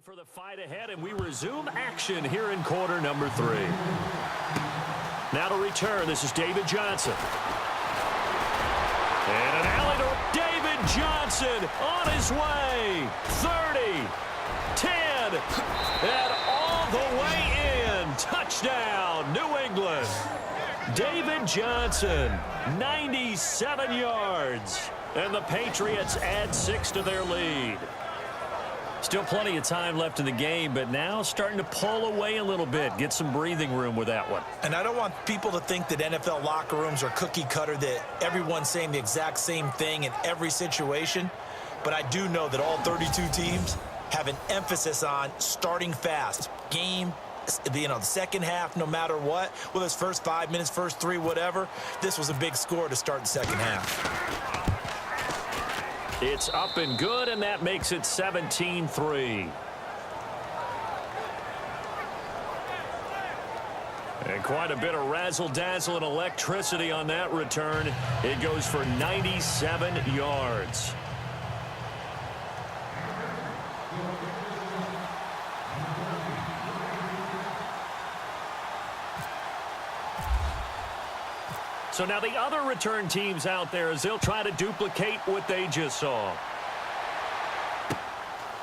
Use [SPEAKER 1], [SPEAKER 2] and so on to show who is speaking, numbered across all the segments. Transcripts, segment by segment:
[SPEAKER 1] For the fight ahead, and we resume action here in quarter number 3. Now to return, this is David Johnson. And an alley to David Johnson on his way. 30, 10, and all the way in. Touchdown, New England. David Johnson, 97 yards. And the Patriots add 6 to their lead. Still plenty of time left in the game, but now starting to pull away a little bit. Get some breathing room with that one.
[SPEAKER 2] And I don't want people to think that NFL locker rooms are cookie cutter, that everyone's saying the exact same thing in every situation. But I do know that all 32 teams have an emphasis on starting fast. Game, the second half, no matter what. Whether it's first 5 minutes, first 3, whatever. This was a big score to start the second half.
[SPEAKER 1] It's up and good, and that makes it 17-3. And quite a bit of razzle-dazzle and electricity on that return. It goes for 97 yards. So now the other return teams out there as they'll try to duplicate what they just saw.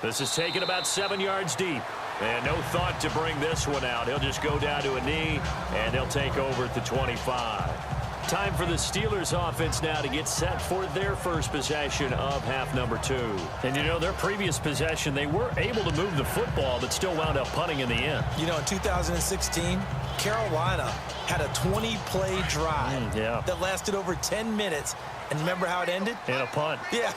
[SPEAKER 1] This is taken about 7 yards deep. And no thought to bring this one out. He'll just go down to a knee, and he'll take over at the 25. Time for the Steelers offense now to get set for their first possession of half number 2. And, their previous possession, they were able to move the football, but still wound up punting in the end.
[SPEAKER 2] In 2016, Carolina had a 20-play drive that lasted over 10 minutes. And remember how it ended?
[SPEAKER 1] In a punt.
[SPEAKER 2] Yeah,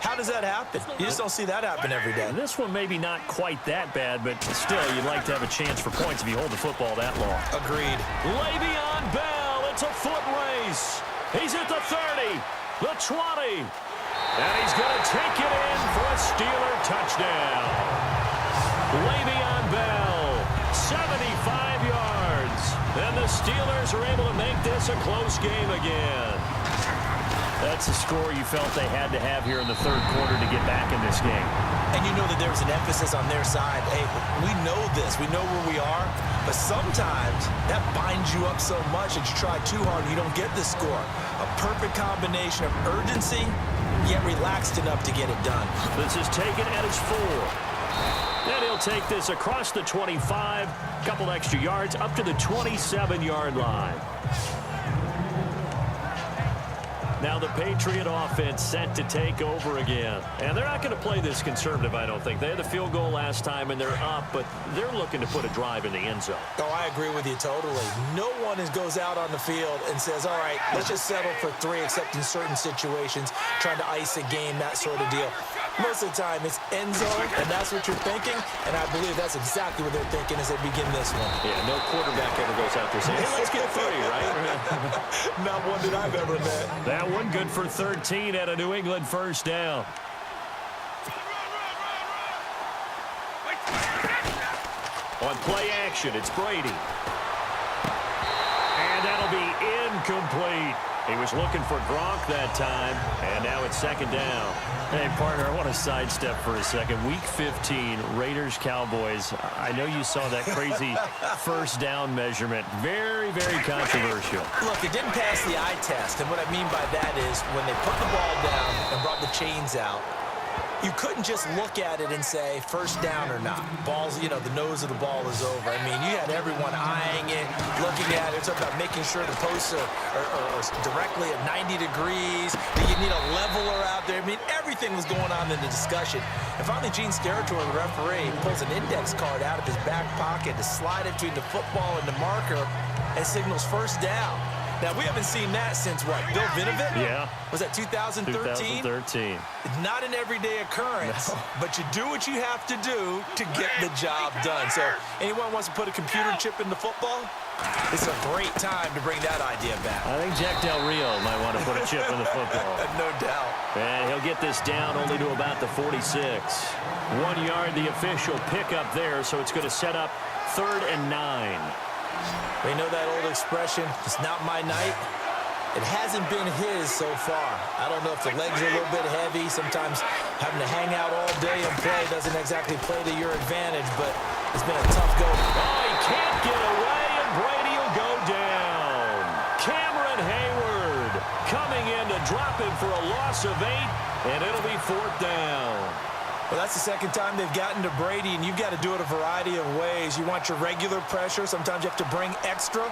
[SPEAKER 2] how does that happen? You just don't see that happen every day.
[SPEAKER 1] This one maybe not quite that bad, but still, you'd like to have a chance for points if you hold the football that long.
[SPEAKER 2] Agreed.
[SPEAKER 1] Le'Veon Bell, it's a foot race. He's at the 30, the 20, and he's going to take it in for a Steeler touchdown. Le'Veon Bell, 75 yards, and the Steelers are able to make this a close game again. That's a score you felt they had to have here in the third quarter to get back in this game.
[SPEAKER 2] And you know that there was an emphasis on their side. Hey, we know this. We know where we are. But sometimes that binds you up so much that you try too hard and you don't get the score. A perfect combination of urgency, yet relaxed enough to get it done.
[SPEAKER 1] This is taken at its 4. And he'll take this across the 25, couple extra yards, up to the 27-yard line. Now the Patriot offense set to take over again. And they're not going to play this conservative, I don't think. They had the field goal last time, and they're up, but they're looking to put a drive in the end zone.
[SPEAKER 2] Oh, I agree with you totally. No one goes out on the field and says, all right, let's just settle for 3, except in certain situations, trying to ice a game, that sort of deal. Most of the time, it's end zone, and that's what you're thinking, and I believe that's exactly what they're thinking as they begin this one.
[SPEAKER 1] Yeah, no quarterback ever goes out there saying, hey, let's get 3, right?
[SPEAKER 2] Not one that I've ever met.
[SPEAKER 1] That one good for 13 at a New England first down. On play action, it's Brady. And that'll be incomplete. He was looking for Gronk that time, and now it's second down. Hey, partner, I want to sidestep for a second. Week 15, Raiders-Cowboys. I know you saw that crazy first down measurement. Very, very controversial.
[SPEAKER 2] Look, it didn't pass the eye test, and what I mean by that is when they put the ball down and brought the chains out, you couldn't just look at it and say first down or not. Ball's, the nose of the ball is over. You had everyone eyeing it, looking at it. It's about making sure the posts are directly at 90 degrees. You need a leveler out there. Everything was going on in the discussion. And finally, Gene Steratore, the referee, pulls an index card out of his back pocket to slide it between the football and the marker and signals first down. Now, we haven't seen that since, what, Bill Vinovich?
[SPEAKER 1] Yeah.
[SPEAKER 2] Was that 2013?
[SPEAKER 1] 2013.
[SPEAKER 2] It's not an everyday occurrence, but you do what you have to do to get the job done. So, anyone wants to put a computer chip in the football? It's a great time to bring that idea back.
[SPEAKER 1] I think Jack Del Rio might want to put a chip in the football.
[SPEAKER 2] No doubt.
[SPEAKER 1] And he'll get this down only to about the 46. 1 yard, the official pickup there, so it's going to set up 3rd and 9.
[SPEAKER 2] We know that old expression, it's not my night. It hasn't been his so far. I don't know if the legs are a little bit heavy. Sometimes having to hang out all day and play doesn't exactly play to your advantage, but it's been a tough go.
[SPEAKER 1] Oh, he can't get away, and Brady will go down. Cameron Hayward coming in to drop him for a loss of 8, and it'll be 4th down.
[SPEAKER 2] Well, that's the second time they've gotten to Brady, and you've got to do it a variety of ways. You want your regular pressure. Sometimes you have to bring extra.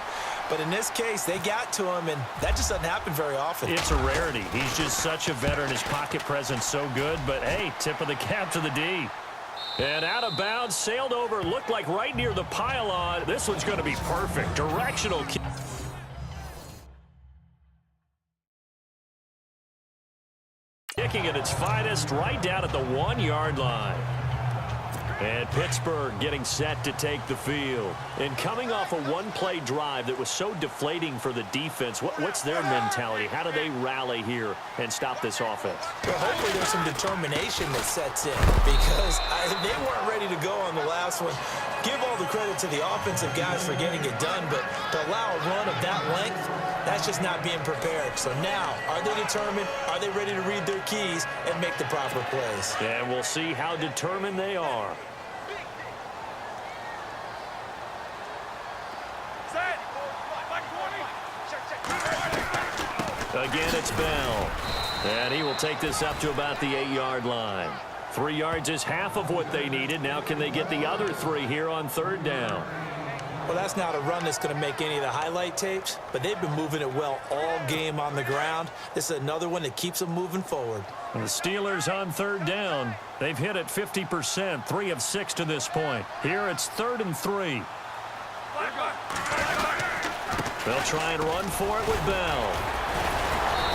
[SPEAKER 2] But in this case, they got to him, and that just doesn't happen very often.
[SPEAKER 1] It's a rarity. He's just such a veteran. His pocket presence so good. But, hey, tip of the cap to the D. And out of bounds, sailed over, looked like right near the pylon. This one's going to be perfect. Directional kick. Kicking at its finest right down at the 1-yard line. And Pittsburgh getting set to take the field. And coming off a one-play drive that was so deflating for the defense, what's their mentality? How do they rally here and stop this offense?
[SPEAKER 2] Well, hopefully there's some determination that sets in because they weren't ready to go on the last one. Give all the credit to the offensive guys for getting it done, but to allow a run of that length, that's just not being prepared. So now, are they determined? Are they ready to read their keys and make the proper plays?
[SPEAKER 1] And we'll see how determined they are. Again, it's Bell. And he will take this up to about the 8-yard line. 3 yards is half of what they needed. Now can they get the other 3 here on 3rd down?
[SPEAKER 2] Well, that's not a run that's going to make any of the highlight tapes, but they've been moving it well all game on the ground. This is another one that keeps them moving forward.
[SPEAKER 1] And the Steelers on 3rd down. They've hit it 50%, 3 of 6 to this point. Here it's 3rd and 3. They'll try and run for it with Bell.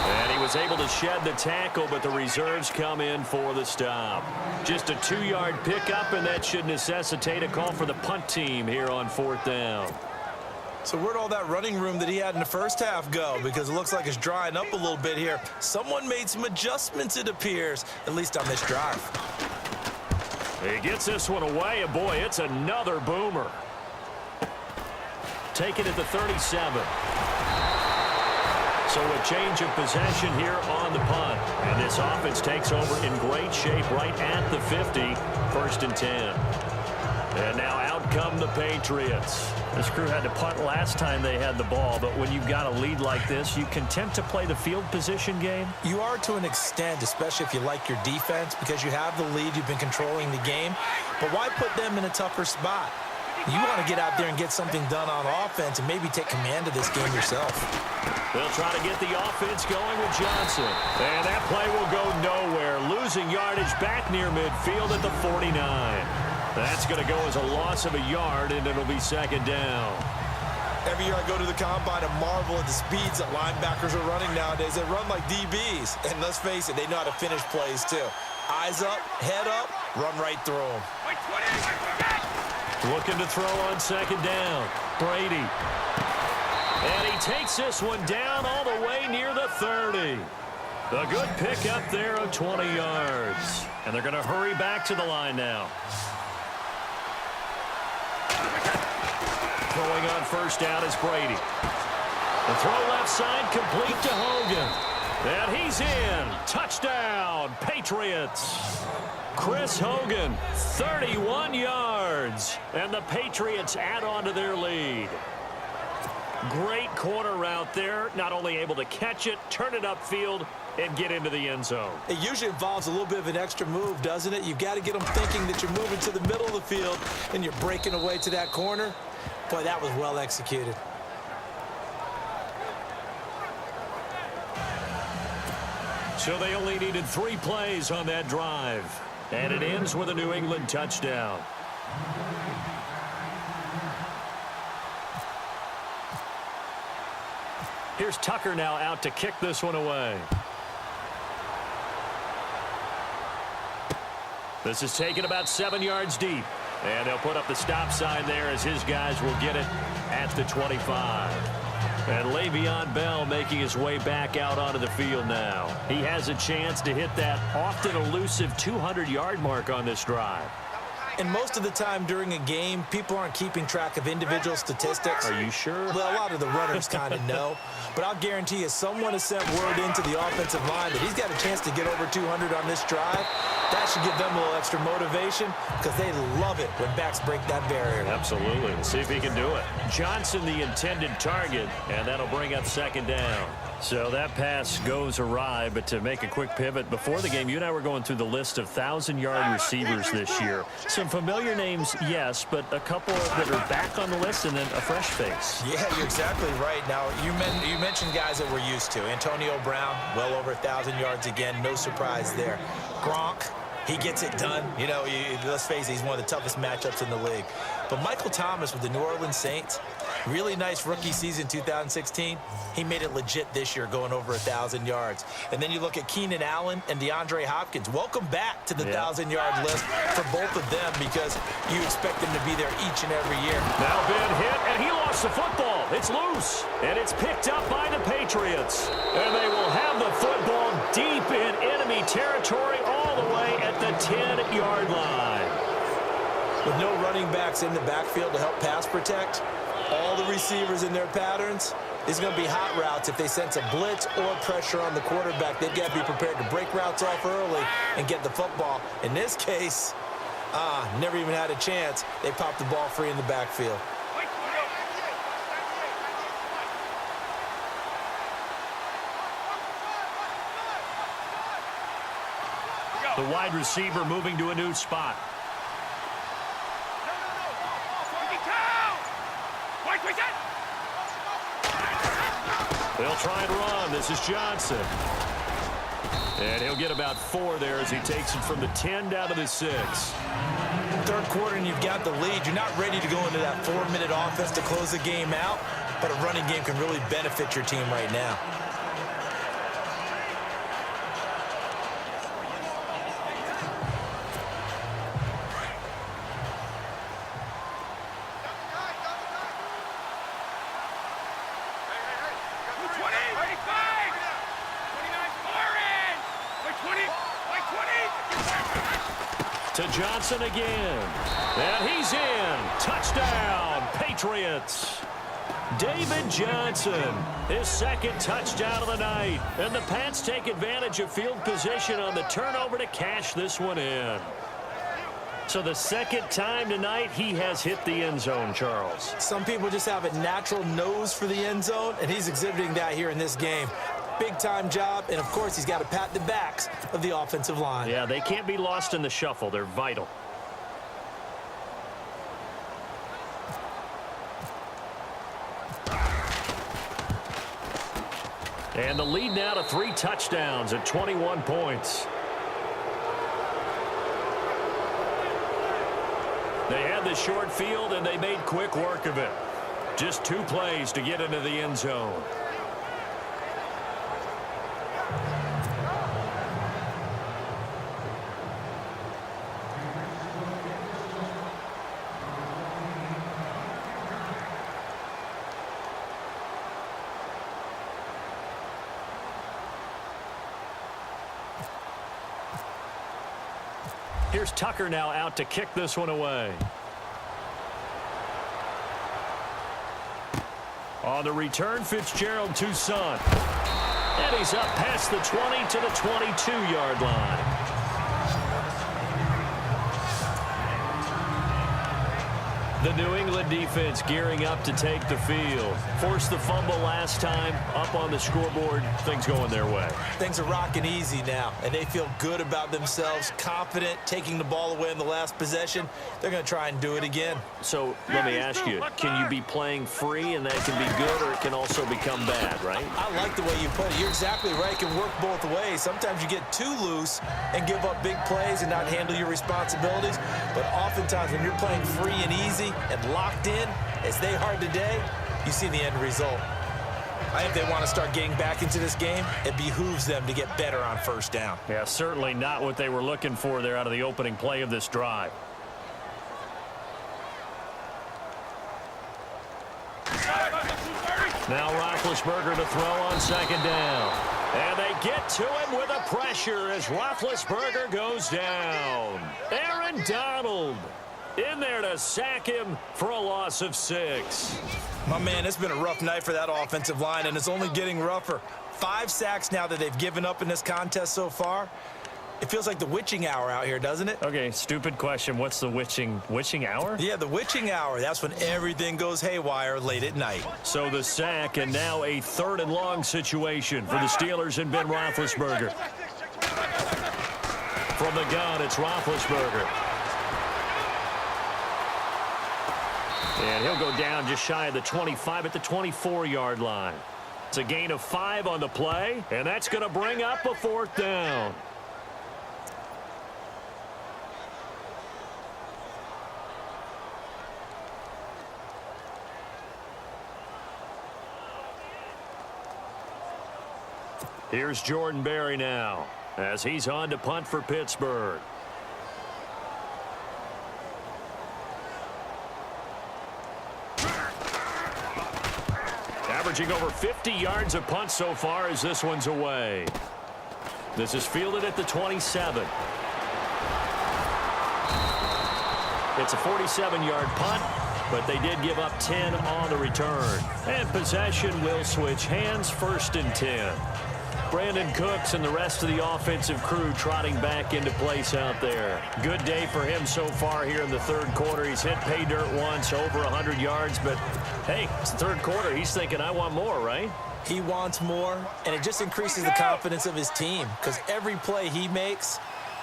[SPEAKER 1] And he was able to shed the tackle, but the reserves come in for the stop. Just a 2-yard pickup, and that should necessitate a call for the punt team here on 4th down.
[SPEAKER 2] So where'd all that running room that he had in the first half go? Because it looks like it's drying up a little bit here. Someone made some adjustments, it appears, at least on this drive.
[SPEAKER 1] He gets this one away, and boy, it's another boomer. Taken at the 37. So a change of possession here on the punt. And this offense takes over in great shape right at the 50. 1st and 10. And now out come the Patriots. This crew had to punt last time they had the ball, but when you've got a lead like this, you content to play the field position game?
[SPEAKER 2] You are to an extent, especially if you like your defense, because you have the lead, you've been controlling the game. But why put them in a tougher spot? You want to get out there and get something done on offense and maybe take command of this game yourself.
[SPEAKER 1] They'll try to get the offense going with Johnson. And that play will go nowhere. Losing yardage back near midfield at the 49. That's going to go as a loss of a yard, and it'll be 2nd down.
[SPEAKER 2] Every year I go to the combine and marvel at the speeds that linebackers are running nowadays. They run like DBs. And let's face it, they know how to finish plays too. Eyes up, head up, run right through them.
[SPEAKER 1] Looking to throw on 2nd down. Brady. And he takes this one down all the way near the 30. A good pickup there of 20 yards. And they're going to hurry back to the line now. Throwing on 1st down is Brady. The throw left side complete to Hogan. And he's in. Touchdown, Patriots. Chris Hogan, 31 yards. And the Patriots add on to their lead. Great corner route there. Not only able to catch it, turn it upfield, and get into the end zone.
[SPEAKER 2] It usually involves a little bit of an extra move, doesn't it? You've got to get them thinking that you're moving to the middle of the field and you're breaking away to that corner. Boy, that was well executed.
[SPEAKER 1] So they only needed 3 plays on that drive. And it ends with a New England touchdown. Here's Tucker now out to kick this one away. This is taken about 7 yards deep. And they'll put up the stop sign there as his guys will get it at the 25. And Le'Veon Bell making his way back out onto the field now. He has a chance to hit that often elusive 200-yard mark on this drive.
[SPEAKER 2] And most of the time during a game, people aren't keeping track of individual statistics.
[SPEAKER 1] Are you sure?
[SPEAKER 2] Well, a lot of the runners kind of know. But I'll guarantee you, someone has sent word into the offensive line that he's got a chance to get over 200 on this drive. That should give them a little extra motivation because they love it when backs break that barrier.
[SPEAKER 1] Absolutely. We'll see if he can do it. Johnson, the intended target, and that'll bring up second down. So that pass goes awry, but to make a quick pivot, before the game, you and I were going through the list of 1,000-yard receivers this year. Some familiar names, yes, but a couple that are back on the list and then a fresh face.
[SPEAKER 2] Yeah, you're exactly right. Now, you mentioned guys that we're used to. Antonio Brown, well over 1,000 yards again. No surprise there. Gronk, he gets it done. You know, let's face it, he's one of the toughest matchups in the league. But Michael Thomas with the New Orleans Saints, really nice rookie season 2016. He made it legit this year, going over 1,000 yards. And then you look at Keenan Allen and DeAndre Hopkins. Welcome back to the 1,000-yard list for both of them because you expect them to be there each and every year.
[SPEAKER 1] Now Ben hit, and he lost the football. It's loose, and it's picked up by the Patriots. And they will have the football deep in enemy territory all the way at the 10-yard line.
[SPEAKER 2] With no running backs in the backfield to help pass protect, all the receivers in their patterns, it's going to be hot routes. If they sense a blitz or pressure on the quarterback, they've got to be prepared to break routes off early and get the football. In this case, never even had a chance. They popped the ball free in the backfield.
[SPEAKER 1] The wide receiver moving to a new spot. They'll try and run. This is Johnson. And he'll get about 4 there as he takes it from the 10 down to the 6.
[SPEAKER 2] Third quarter and you've got the lead. You're not ready to go into that 4-minute offense to close the game out, but a running game can really benefit your team right now.
[SPEAKER 1] To Johnson again. And he's in. Touchdown, Patriots. David Johnson, his second touchdown of the night. And the Pats take advantage of field position on the turnover to cash this one in. So the second time tonight he has hit the end zone, Charles.
[SPEAKER 2] Some people just have a natural nose for the end zone, and he's exhibiting that here in this game. Big-time job, and, of course, he's got to pat the backs of the offensive line.
[SPEAKER 1] Yeah, they can't be lost in the shuffle. They're vital. And the lead now to 3 touchdowns at 21 points. They had the short field, and they made quick work of it. Just 2 plays to get into the end zone. Here's Tucker now out to kick this one away. On the return, Fitzgerald to Son. And he's up past the 20 to the 22-yard line. The New England defense gearing up to take the field. Forced the fumble last time, up on the scoreboard, things going their way.
[SPEAKER 2] Things are rocking easy now, and they feel good about themselves, confident, taking the ball away in the last possession. They're going to try and do it again.
[SPEAKER 1] So let me ask you, can you be playing free and that can be good, or it can also become bad, right?
[SPEAKER 2] I like the way you put it. You're exactly right. It can work both ways. Sometimes you get too loose and give up big plays and not handle your responsibilities. But oftentimes when you're playing free and easy and locked in, as they are today, you see the end result. I think they want to start getting back into this game. It behooves them to get better on first down.
[SPEAKER 1] Yeah, certainly not what they were looking for there out of the opening play of this drive. Now Roethlisberger to throw on second down. And they get to him with a pressure as Roethlisberger goes down. Aaron Donald in there to sack him for a loss of 6.
[SPEAKER 2] My man, it's been a rough night for that offensive line, and it's only getting rougher. 5 sacks now that they've given up in this contest so far. It feels like the witching hour out here, doesn't it?
[SPEAKER 1] Okay, stupid question. What's the witching hour?
[SPEAKER 2] Yeah, the witching hour. That's when everything goes haywire late at night.
[SPEAKER 1] So the sack, and now a 3rd and long situation for the Steelers and Ben Roethlisberger. From the gun, it's Roethlisberger. And he'll go down just shy of the 25 at the 24-yard line. It's a gain of 5 on the play, and that's going to bring up a 4th down. Here's Jordan Berry now, as he's on to punt for Pittsburgh. Averaging over 50 yards a punt so far as this one's away. This is fielded at the 27. It's a 47-yard punt, but they did give up 10 on the return. And possession will switch hands, 1st and 10. Brandon Cooks and the rest of the offensive crew trotting back into place out there. Good day for him so far here in the 3rd quarter. He's hit pay dirt once, over 100 yards, but hey, it's the 3rd quarter. He's thinking, I want more, right?
[SPEAKER 2] He wants more, and it just increases the confidence of his team because every play he makes,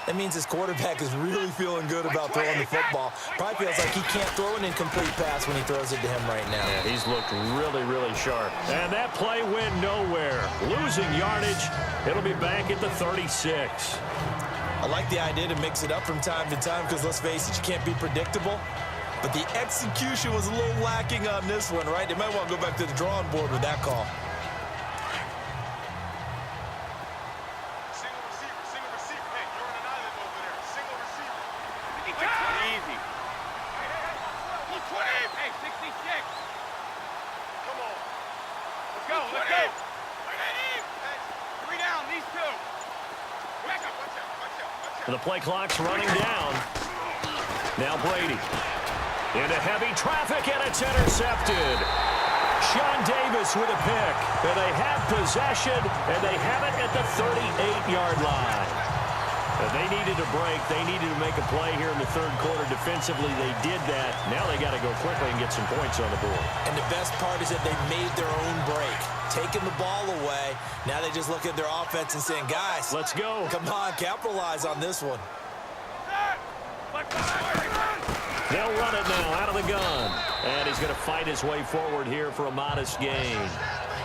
[SPEAKER 2] that means his quarterback is really feeling good about throwing the football. Probably feels like he can't throw an incomplete pass when he throws it to him right now.
[SPEAKER 1] Yeah, he's looked really, really sharp. And that play went nowhere. Losing yardage. It'll be back at the 36.
[SPEAKER 2] I like the idea to mix it up from time to time because, let's face it, you can't be predictable. But the execution was a little lacking on this one, right? They might want to go back to the drawing board with that call.
[SPEAKER 1] And the play clock's running down. Now Brady. Into heavy traffic, and it's intercepted. Sean Davis with a pick. And they have possession, and they have it at the 38-yard line. And they needed a break. They needed to make a play here in the 3rd quarter. Defensively, they did that. Now they got to go quickly and get some points on the board.
[SPEAKER 2] And the best part is that they made their own break. Taking the ball away. Now they just look at their offense and saying, guys,
[SPEAKER 1] let's go.
[SPEAKER 2] Come on, capitalize on this one.
[SPEAKER 1] They'll run it now out of the gun. And he's going to fight his way forward here for a modest gain.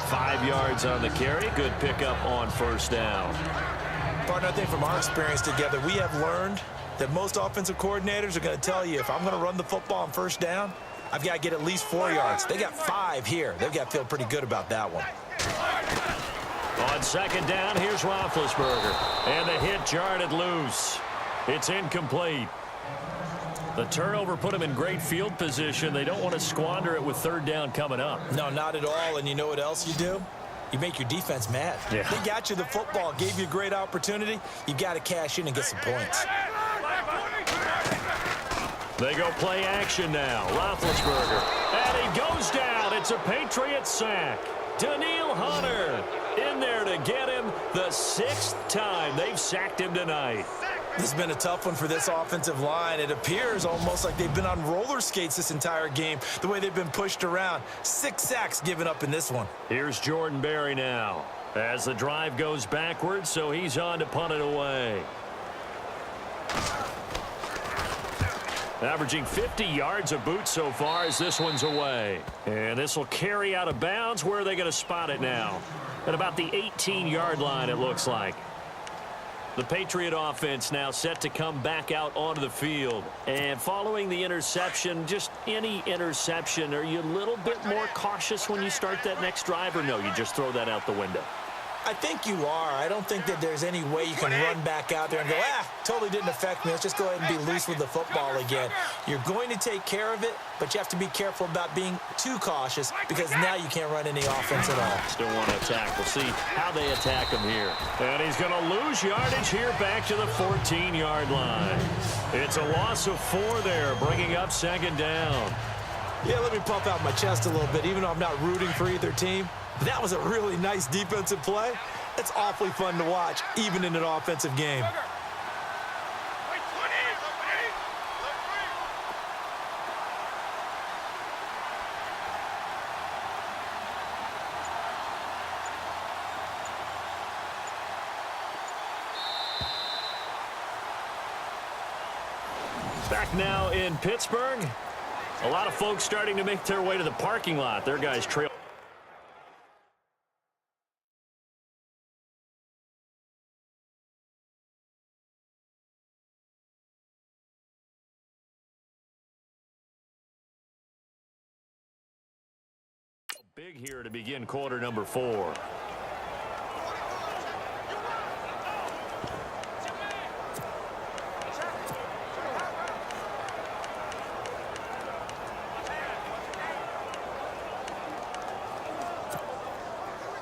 [SPEAKER 1] 5 yards on the carry. Good pickup on 1st down.
[SPEAKER 2] Partner, I think from our experience together, we have learned that most offensive coordinators are going to tell you, if I'm going to run the football on 1st down, I've got to get at least 4 yards. They got 5 here. They've got to feel pretty good about that one.
[SPEAKER 1] On 2nd down, here's Roethlisberger. And the hit jarred it loose. It's incomplete. The turnover put them in great field position. They don't want to squander it with 3rd down coming up.
[SPEAKER 2] No, not at all. And you know what else you do? You make your defense mad.
[SPEAKER 1] Yeah.
[SPEAKER 2] They got you the football, gave you a great opportunity. You got to cash in and get some points.
[SPEAKER 1] They go play action now. Roethlisberger. And he goes down. It's a Patriot sack. Daniil Hunter in there to get him the 6th time they've sacked him tonight.
[SPEAKER 2] This has been a tough one for this offensive line. It appears almost like they've been on roller skates this entire game, the way they've been pushed around. 6 sacks given up in this one.
[SPEAKER 1] Here's Jordan Berry now as the drive goes backwards, so he's on to punt it away. Averaging 50 yards a boot so far as this one's away. And this will carry out of bounds. Where are they going to spot it now? At about the 18-yard line, it looks like. The Patriot offense now set to come back out onto the field. And following the interception, just any interception, are you a little bit more cautious when you start that next drive, or no, you just throw that out the window?
[SPEAKER 2] I think you are. I don't think that there's any way you can run back out there and go, totally didn't affect me. Let's just go ahead and be loose with the football again. You're going to take care of it, but you have to be careful about being too cautious because now you can't run any offense at all.
[SPEAKER 1] Still want to attack. We'll see how they attack him here. And he's going to lose yardage here back to the 14-yard line. It's a loss of 4 there, bringing up second down.
[SPEAKER 2] Yeah, let me pump out my chest a little bit, even though I'm not rooting for either team. That was a really nice defensive play. It's awfully fun to watch, even in an offensive game.
[SPEAKER 1] Back now in Pittsburgh. A lot of folks starting to make their way to the parking lot. Their guys trail. Big here to begin quarter number 4.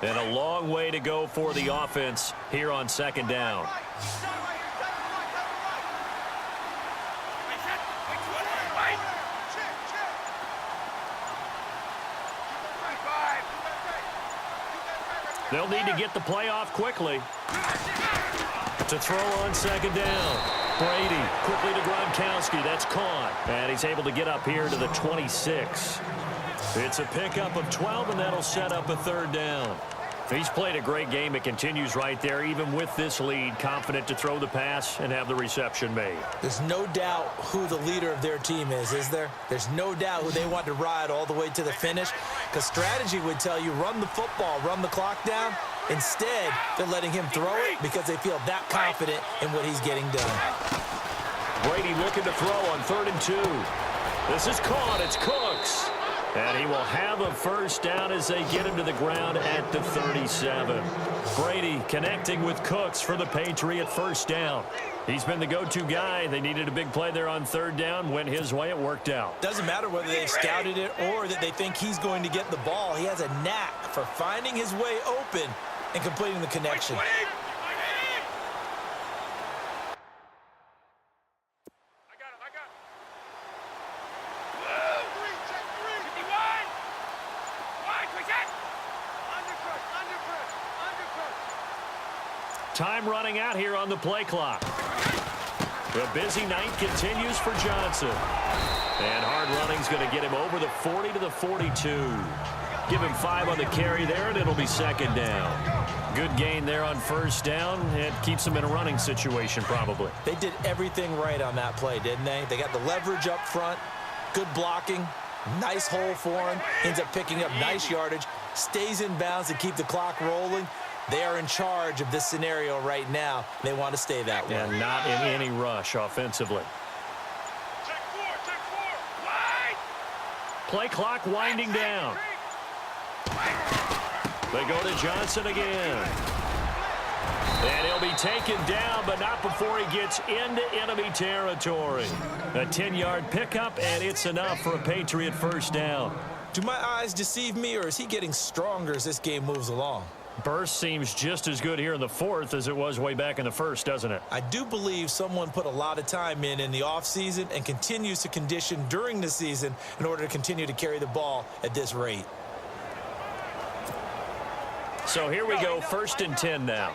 [SPEAKER 1] And a long way to go for the offense here on second down. They'll need to get the play off quickly. To throw on second down. Brady quickly to Gronkowski. That's caught. And he's able to get up here to the 26. It's a pickup of 12, and that'll set up a third down. He's played a great game. It continues right there, even with this lead, confident to throw the pass and have the reception made.
[SPEAKER 2] There's no doubt who the leader of their team is there? There's no doubt who they want to ride all the way to the finish, because strategy would tell you run the football, run the clock down. Instead, they're letting him throw it because they feel that confident in what he's getting done.
[SPEAKER 1] Brady looking to throw on 3rd and 2. This is caught. It's Cooks. And he will have a first down as they get him to the ground at the 37. Brady connecting with Cooks for the Patriot first down. He's been the go-to guy. They needed a big play there on 3rd down. Went his way. It worked out.
[SPEAKER 2] Doesn't matter whether they've scouted it or that they think he's going to get the ball. He has a knack for finding his way open and completing the connection.
[SPEAKER 1] Time running out here on the play clock. The busy night continues for Johnson. And hard running's going to get him over the 40 to the 42. Give him 5 on the carry there, and it'll be second down. Good gain there on first down. It keeps them in a running situation probably.
[SPEAKER 2] They did everything right on that play, didn't they? They got the leverage up front, good blocking, nice hole for him, ends up picking up nice yardage, stays in bounds to keep the clock rolling. They are in charge of this scenario right now. They want to stay that way.
[SPEAKER 1] And not in any rush offensively. Play clock winding down. They go to Johnson again. And he'll be taken down, but not before he gets into enemy territory. A 10-yard pickup, and it's enough for a Patriot first down.
[SPEAKER 2] Do my eyes deceive me, or is he getting stronger as this game moves along?
[SPEAKER 1] Burst seems just as good here in the 4th as it was way back in the 1st, doesn't it?
[SPEAKER 2] I do believe someone put a lot of time in the offseason and continues to condition during the season in order to continue to carry the ball at this rate.
[SPEAKER 1] So here we go, 1st and 10 now.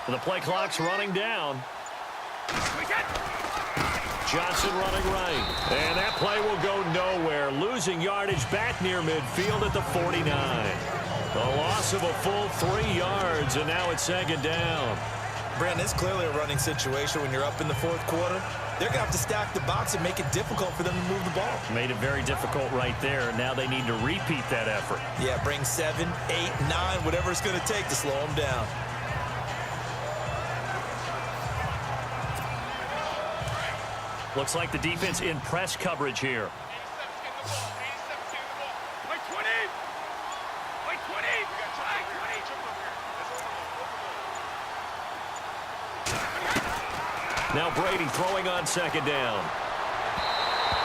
[SPEAKER 1] The play clock's running down. Johnson running right. And that play will go nowhere. Losing yardage back near midfield at the 49. A loss of a full 3 yards, and now it's second down.
[SPEAKER 2] Brandon, it's clearly a running situation when you're up in the 4th quarter. They're going to have to stack the box and make it difficult for them to move the ball.
[SPEAKER 1] Made it very difficult right there. Now they need to repeat that effort.
[SPEAKER 2] Yeah, bring 7, 8, 9, whatever it's going to take to slow them down.
[SPEAKER 1] Looks like the defense in press coverage here. Now Brady throwing on second down.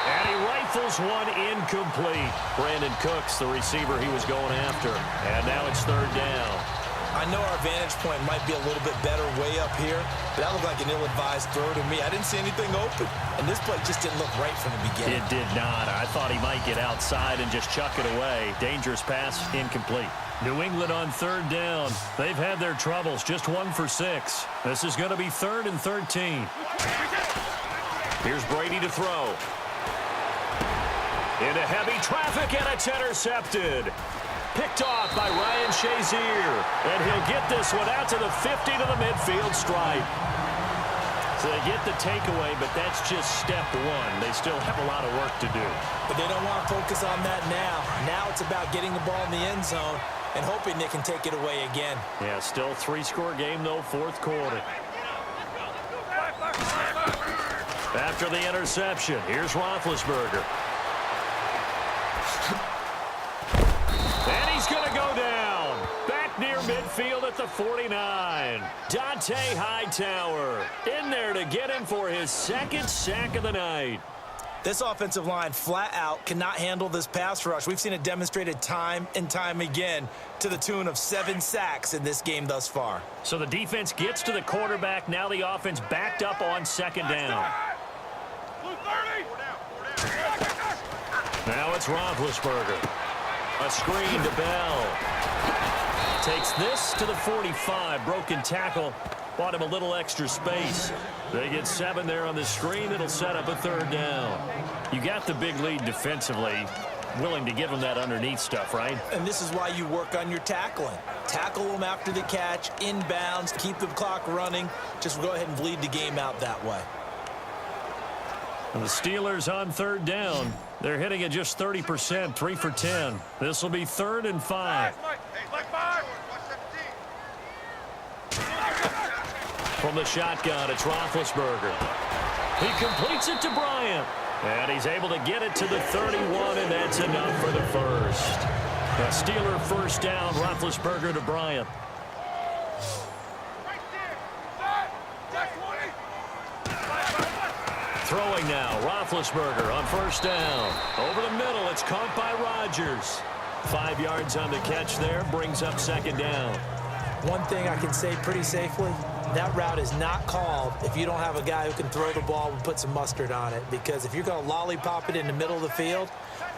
[SPEAKER 1] And he rifles one incomplete. Brandon Cooks, the receiver he was going after. And now it's third down.
[SPEAKER 2] I know our vantage point might be a little bit better way up here, but that looked like an ill-advised throw to me. I didn't see anything open, and this play just didn't look right from the beginning.
[SPEAKER 1] It did not. I thought he might get outside and just chuck it away. Dangerous pass, incomplete. New England on third down. They've had their troubles, just 1 for 6. This is going to be 3rd and 13. Here's Brady to throw. Into heavy traffic, and it's intercepted. Picked off by Ryan Shazier. And he'll get this one out to the 50 to the midfield stripe. So they get the takeaway, but that's just step one. They still have a lot of work to do.
[SPEAKER 2] But they don't want to focus on that now. Now it's about getting the ball in the end zone and hoping they can take it away again.
[SPEAKER 1] Yeah, still 3-score game, though, 4th quarter. After the interception, here's Roethlisberger. And he's going to go down. Back near midfield at the 49. Dante Hightower in there to get him for his 2nd sack of the night.
[SPEAKER 2] This offensive line flat out cannot handle this pass rush. We've seen it demonstrated time and time again to the tune of 7 sacks in this game thus far.
[SPEAKER 1] So the defense gets to the quarterback. Now the offense backed up on second down. Now it's Roethlisberger. A screen to Bell. Takes this to the 45. Broken tackle. Bought him a little extra space. They get 7 there on the screen. It'll set up a 3rd down. You got the big lead defensively. Willing to give them that underneath stuff, right?
[SPEAKER 2] And this is why you work on your tackling. Tackle them after the catch, inbounds, keep the clock running. Just go ahead and bleed the game out that way.
[SPEAKER 1] And the Steelers on 3rd down. They're hitting at just 30%, 3 for 10. This will be 3rd and 5. From the shotgun, it's Roethlisberger. He completes it to Bryant. And he's able to get it to the 31, and that's enough for the first. A Steeler first down, Roethlisberger to Bryant. Throwing now, Roethlisberger on first down. Over the middle, it's caught by Rodgers. 5 yards on the catch there, brings up second down.
[SPEAKER 2] One thing I can say pretty safely, that route is not called if you don't have a guy who can throw the ball and put some mustard on it. Because if you're going to lollipop it in the middle of the field,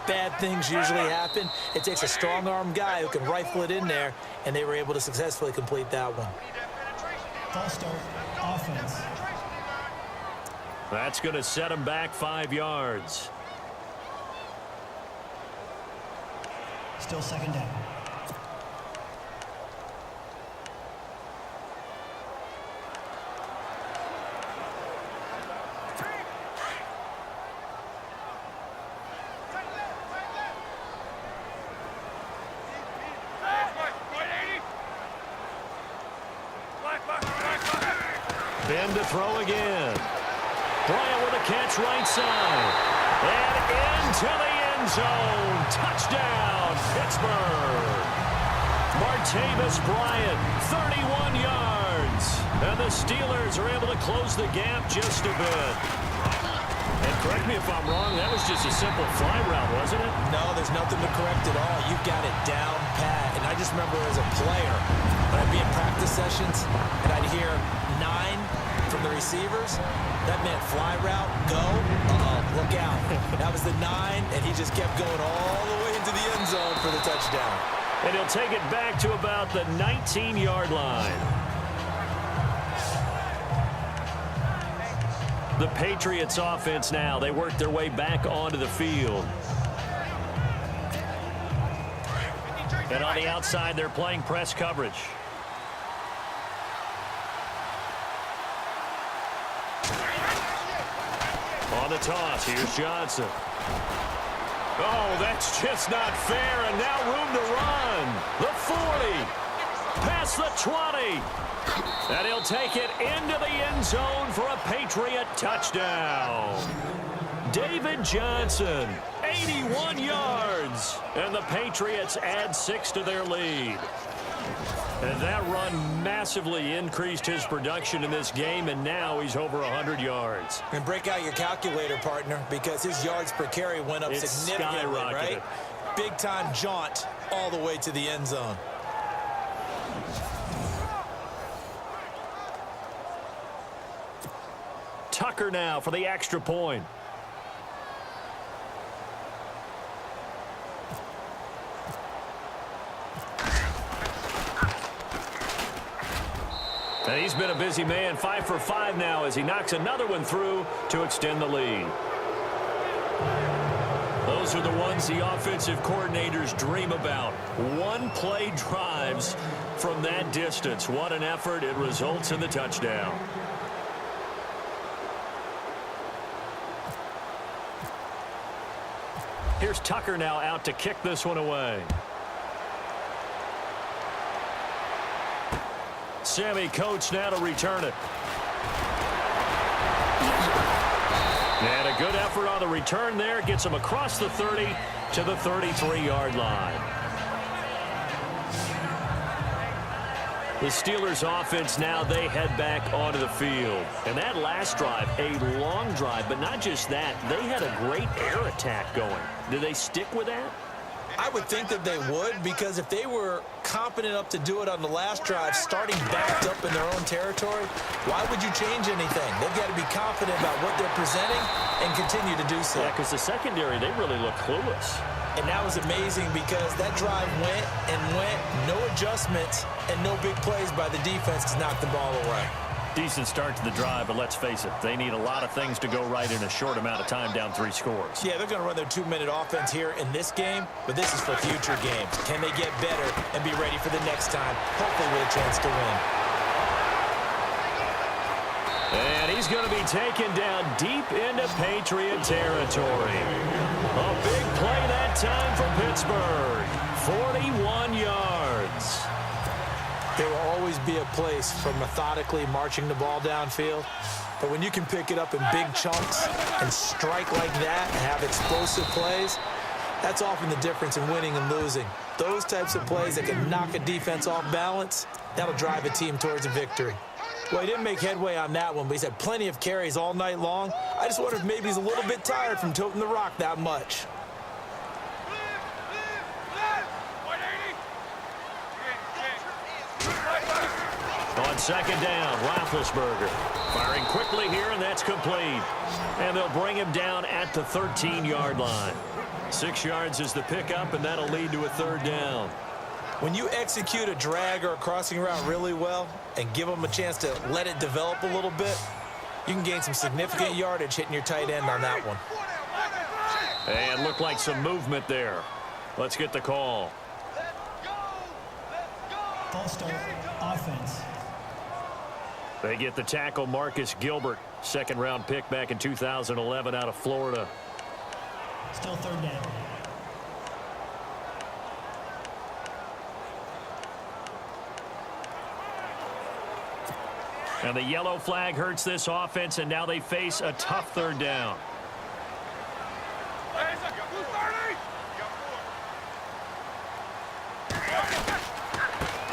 [SPEAKER 2] bad things usually happen. It takes a strong-arm guy who can rifle it in there, and they were able to successfully complete that one.
[SPEAKER 3] False start, offense.
[SPEAKER 1] That's going to set him back 5 yards.
[SPEAKER 3] Still second down.
[SPEAKER 1] Ben to throw again. Bryant with a catch right side. And into the end zone. Touchdown, Pittsburgh. Martavis Bryant, 31 yards. And the Steelers are able to close the gap just a bit. And correct me if I'm wrong, that was just a simple fly route, wasn't it?
[SPEAKER 2] No, there's nothing to correct at all. You've got it down pat. And I just remember as a player, when I'd be in practice sessions and I'd hear 9 from the receivers, that meant fly route, go, look out. That was the 9, and he just kept going all the way into the end zone for the touchdown.
[SPEAKER 1] And he'll take it back to about the 19-yard line. The Patriots offense now, they work their way back onto the field. And on the outside, they're playing press coverage. On the toss, here's Johnson. Oh, that's just not fair, and now room to run. The 40. Past the 20. And he'll take it into the end zone for a Patriot touchdown. David Johnson, 81 yards. And the Patriots add 6 to their lead. And that run massively increased his production in this game, and now he's over 100 yards.
[SPEAKER 2] And break out your calculator, partner, because his yards per carry went up significantly, right? Big-time jaunt all the way to the end zone.
[SPEAKER 1] Tucker now for the extra point. And he's been a busy man, 5 for 5 now as he knocks another one through to extend the lead. Those are the ones the offensive coordinators dream about. One-play drives from that distance. What an effort. It results in the touchdown. Here's Tucker now out to kick this one away. Sammy Coates now to return it. And a good effort on the return there. Gets him across the 30 to the 33-yard line. The Steelers offense now, they head back onto the field. And that last drive, a long drive, but not just that. They had a great air attack going. Do they stick with that?
[SPEAKER 2] I would think that they would, because if they were competent up to do it on the last drive, starting backed up in their own territory, why would you change anything? They've got to be confident about what they're presenting and continue to do so.
[SPEAKER 1] Yeah, because the secondary, they really look clueless.
[SPEAKER 2] And that was amazing because that drive went and went, no adjustments, and no big plays by the defense to knock the ball away.
[SPEAKER 1] Decent start to the drive, but let's face it, they need a lot of things to go right in a short amount of time, down 3 scores.
[SPEAKER 2] Yeah, they're going to run their 2-minute offense here in this game, but this is for future games. Can they get better and be ready for the next time, hopefully with a chance to win?
[SPEAKER 1] And he's going to be taken down deep into Patriot territory. A big play that time for Pittsburgh. 41 yards.
[SPEAKER 2] There will always be a place for methodically marching the ball downfield. But when you can pick it up in big chunks and strike like that and have explosive plays, that's often the difference in winning and losing. Those types of plays that can knock a defense off balance, that'll drive a team towards a victory. Well, he didn't make headway on that one, but he's had plenty of carries all night long. I just wonder if maybe he's a little bit tired from toting the rock that much.
[SPEAKER 1] On second down, Roethlisberger firing quickly here, and that's complete. And they'll bring him down at the 13-yard line. 6 yards is the pickup, and that'll lead to a 3rd down.
[SPEAKER 2] When you execute a drag or a crossing route really well and give them a chance to let it develop a little bit, you can gain some significant yardage hitting your tight end on that one.
[SPEAKER 1] And looked like some movement there. Let's get the call.
[SPEAKER 3] False start, offense.
[SPEAKER 1] They get the tackle, Marcus Gilbert, 2nd-round pick back in 2011 out of Florida.
[SPEAKER 3] Still 3rd down.
[SPEAKER 1] And the yellow flag hurts this offense, and now they face a tough 3rd down.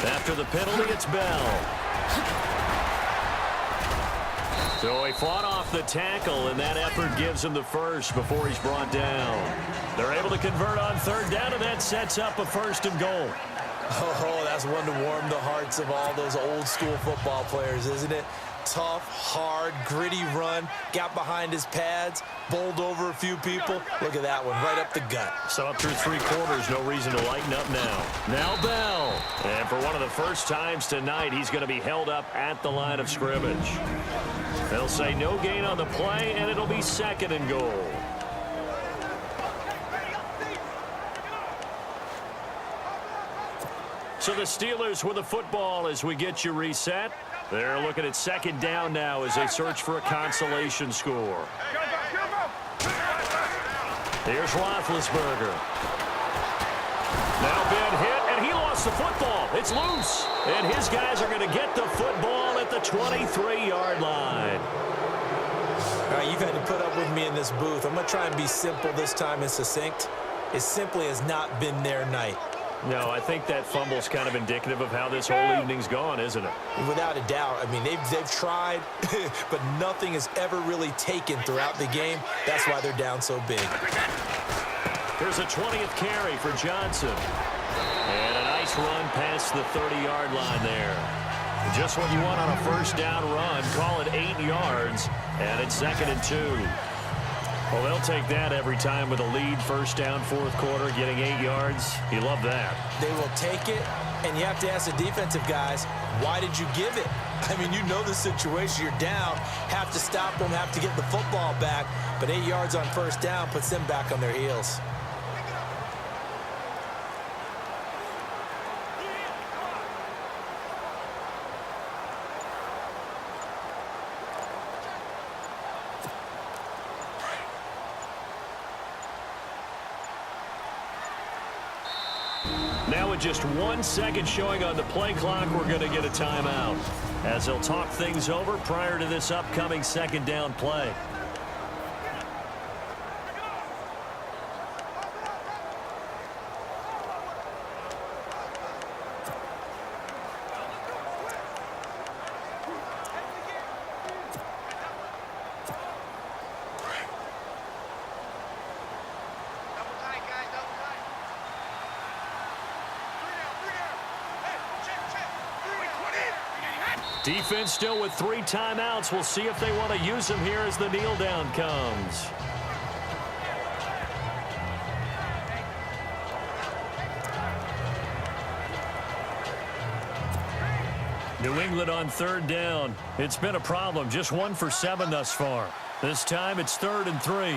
[SPEAKER 1] After the penalty, it's Bell. So he fought off the tackle, and that effort gives him the first before he's brought down. They're able to convert on 3rd down, and that sets up a 1st and goal.
[SPEAKER 2] Oh, that's one to warm the hearts of all those old-school football players, isn't it? Tough, hard, gritty run, got behind his pads, bowled over a few people. Look at that one, right up the gut.
[SPEAKER 1] So up through 3 quarters, no reason to lighten up now. Now Bell. And for one of the first times tonight, he's going to be held up at the line of scrimmage. They'll say no gain on the play, and it'll be 2nd and goal. So the Steelers with the football as we get you reset. They're looking at 2nd down now as they search for a consolation score. Here's Roethlisberger. Now been hit, and he lost the football. It's loose. And his guys are going to get the football at the 23-yard line.
[SPEAKER 2] All right, you've had to put up with me in this booth. I'm going to try and be simple this time and succinct. It simply has not been their night.
[SPEAKER 1] No, I think that fumble's kind of indicative of how this whole evening's gone, isn't it?
[SPEAKER 2] Without a doubt. I mean, they've tried, but nothing has ever really taken throughout the game. That's why they're down so big.
[SPEAKER 1] Here's a 20th carry for Johnson. And a nice run past the 30-yard line there. Just what you want on a first down run. Call it 8 yards, and it's 2nd and 2. Well, they'll take that every time with a lead. First down, fourth quarter, getting 8 yards. You love that.
[SPEAKER 2] They will take it, and you have to ask the defensive guys, why did you give it? I mean, you know the situation. You're down, have to stop them, have to get the football back, but 8 yards on first down puts them back on their heels.
[SPEAKER 1] Now with just 1 second showing on the play clock, we're going to get a timeout as they'll talk things over prior to this upcoming second down play. Defense still with 3 timeouts. We'll see if they want to use them here as the kneel down comes. New England on 3rd down. It's been a problem. Just 1 for 7 thus far. This time it's 3rd and 3.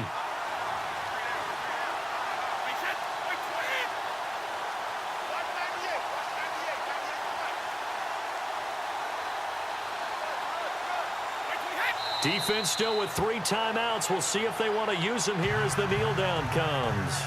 [SPEAKER 1] Defense still with 3 timeouts. We'll see if they want to use them here as the kneel down comes.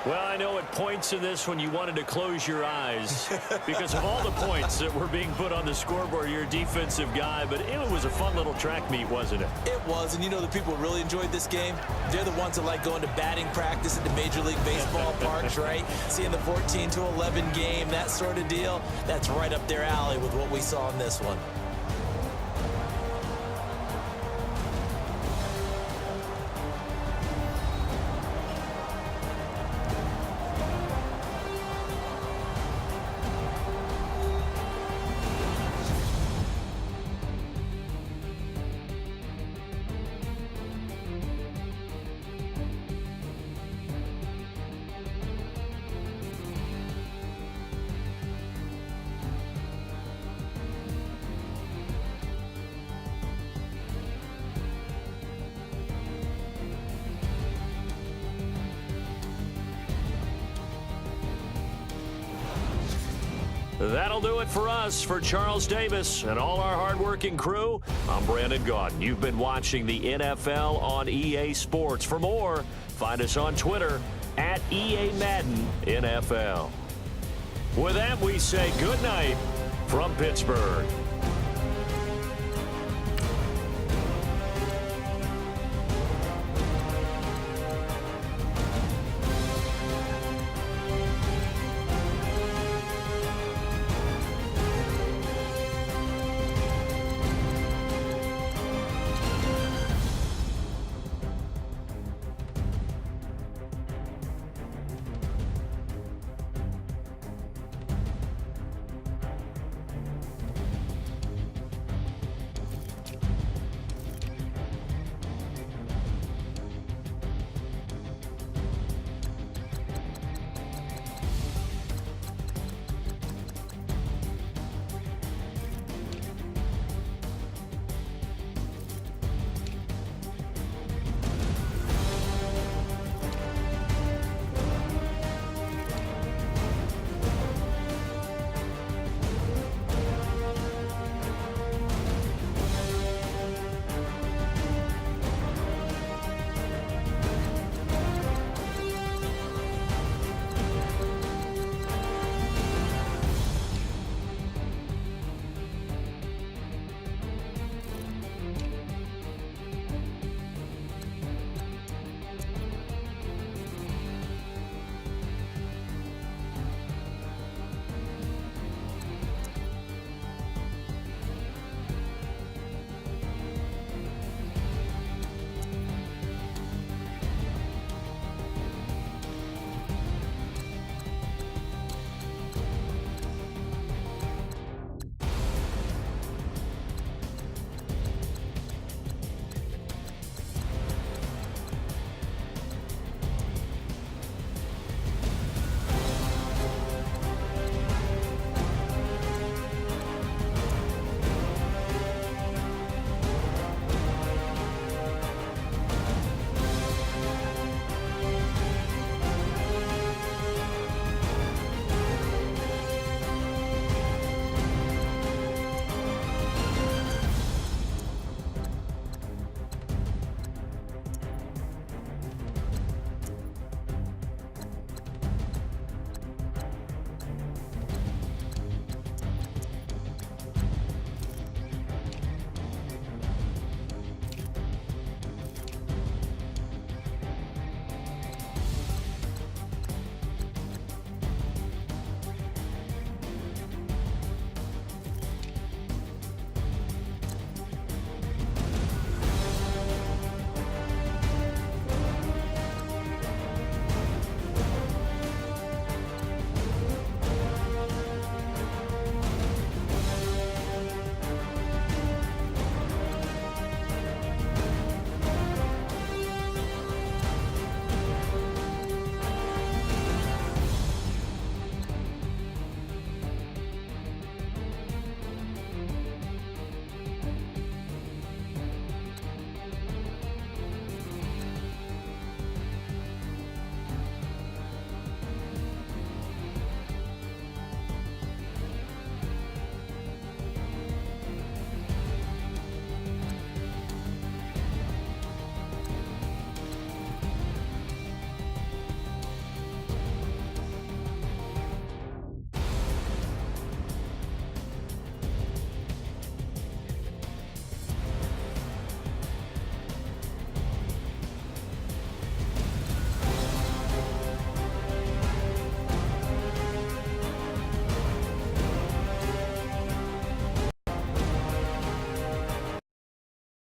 [SPEAKER 1] Well, I know at points in this when you wanted to close your eyes because of all the points that were being put on the scoreboard. You're a defensive guy, but it was a fun little track meet, wasn't it?
[SPEAKER 2] It was, and you know the people who really enjoyed this game? They're the ones that like going to batting practice at the Major League Baseball parks, right? Seeing the 14-11 game, that sort of deal. That's right up their alley with what we saw in this one.
[SPEAKER 1] That'll do it for us. For Charles Davis and all our hardworking crew, I'm Brandon Gaudin. You've been watching the NFL on EA Sports. For more, find us on Twitter at EA Madden NFL. With that, we say good night from Pittsburgh.